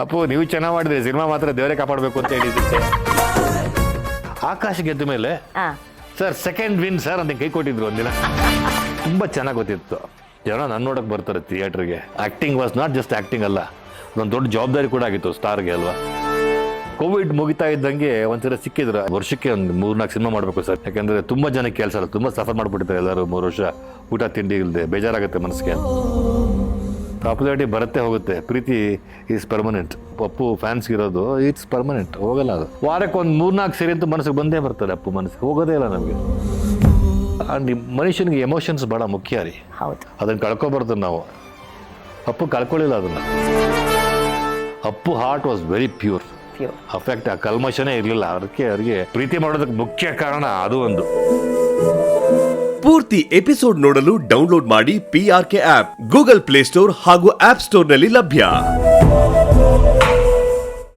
ಅಪ್ಪು ನೀವು ಚೆನ್ನಾಗಿ ಮಾಡಿದ್ರಿ, ಸಿನಿಮಾ ಮಾತ್ರ ದೇವರೇ ಕಾಪಾಡಬೇಕು ಅಂತ ಹೇಳಿದ್ದೆ. ಆಕಾಶ ಗೆದ್ದ ಮೇಲೆ ಸರ್ ಸೆಕೆಂಡ್ ವಿನ್ ಸರ್ ಅಂತ ಕೈ ಕೊಟ್ಟಿದ್ರು ಒಂದಿನ. ತುಂಬ ಚೆನ್ನಾಗಿ ಗೊತ್ತಿತ್ತು. ಜನ ನನ್ನ ನೋಡಕ್ಕೆ ಬರ್ತಾರೆ ಥಿಯೇಟ್ರಿಗೆ. Acting was not just acting ಅಲ್ಲ, ಒಂದು ದೊಡ್ಡ ಜವಾಬ್ದಾರಿ ಕೂಡ ಆಗಿತ್ತು ಸ್ಟಾರ್ಗೆ ಅಲ್ವಾ. ಕೋವಿಡ್ ಮುಗಿತಾ ಇದ್ದಂಗೆ ಒಂದ್ಸಲ ಸಿಕ್ಕಿದ್ರು, ವರ್ಷಕ್ಕೆ ಒಂದು 3-4 ಸಿನಿಮಾ ಮಾಡಬೇಕು ಸರ್, ಯಾಕಂದರೆ ತುಂಬ ಜನಕ್ಕೆ ಕೆಲಸ ಅಲ್ಲ, ತುಂಬ ಸಫರ್ ಮಾಡಿಬಿಟ್ಟಿದ್ದಾರೆ ಎಲ್ಲರೂ. 3 ವರ್ಷ ಊಟ ತಿಂಡಿ ಇಲ್ಲದೆ ಬೇಜಾರಾಗುತ್ತೆ ಮನಸ್ಸಿಗೆ. ಪಾಪ್ಯುಲಾರಿಟಿ ಬರುತ್ತೆ ಹೋಗುತ್ತೆ, ಪ್ರೀತಿ ಈಸ್ ಪರ್ಮನೆಂಟ್. ಅಪ್ಪು ಫ್ಯಾನ್ಸ್ಗಿರೋದು ಇಟ್ಸ್ ಪರ್ಮನೆಂಟ್, ಹೋಗಲ್ಲ ಅದು. ವಾರಕ್ಕೆ ಒಂದು 3-4 ಸೀರೆ ಅಂತೂ ಮನಸ್ಸಿಗೆ ಬಂದೇ ಬರ್ತಾರೆ. ಅಪ್ಪು ಮನಸ್ಸಿಗೆ ಹೋಗೋದೇ ಇಲ್ಲ ನಮಗೆ. ಮನುಷ್ಯನಿಗೆ ಎಮೋಷನ್ಸ್ ಭಾಳ ಮುಖ್ಯ ರೀ. ಅದನ್ನು ಕಳ್ಕೊಬಾರ್ದು ನಾವು. ಅಪ್ಪು ಕಳ್ಕೊಳ್ಳಿಲ್ಲ ಅದನ್ನು. Appu heart was very pure. Affect ಆ ಕಲ್ಮಶನೇ ಇರಲಿಲ್ಲ. ಅವ್ರಿಗೆ ಪ್ರೀತಿ ಮಾಡೋದಕ್ಕೆ ಮುಖ್ಯ ಕಾರಣ ಅದು ಒಂದು. ಪೂರ್ತಿ ಎಪಿಸೋಡ್ ನೋಡಲು ಡೌನ್ಲೋಡ್ ಮಾಡಿ PRK ಆಪ್. ಗೂಗಲ್ ಪ್ಲೇಸ್ಟೋರ್ ಹಾಗೂ ಆಪ್ ಸ್ಟೋರ್ನಲ್ಲಿ ಲಭ್ಯ.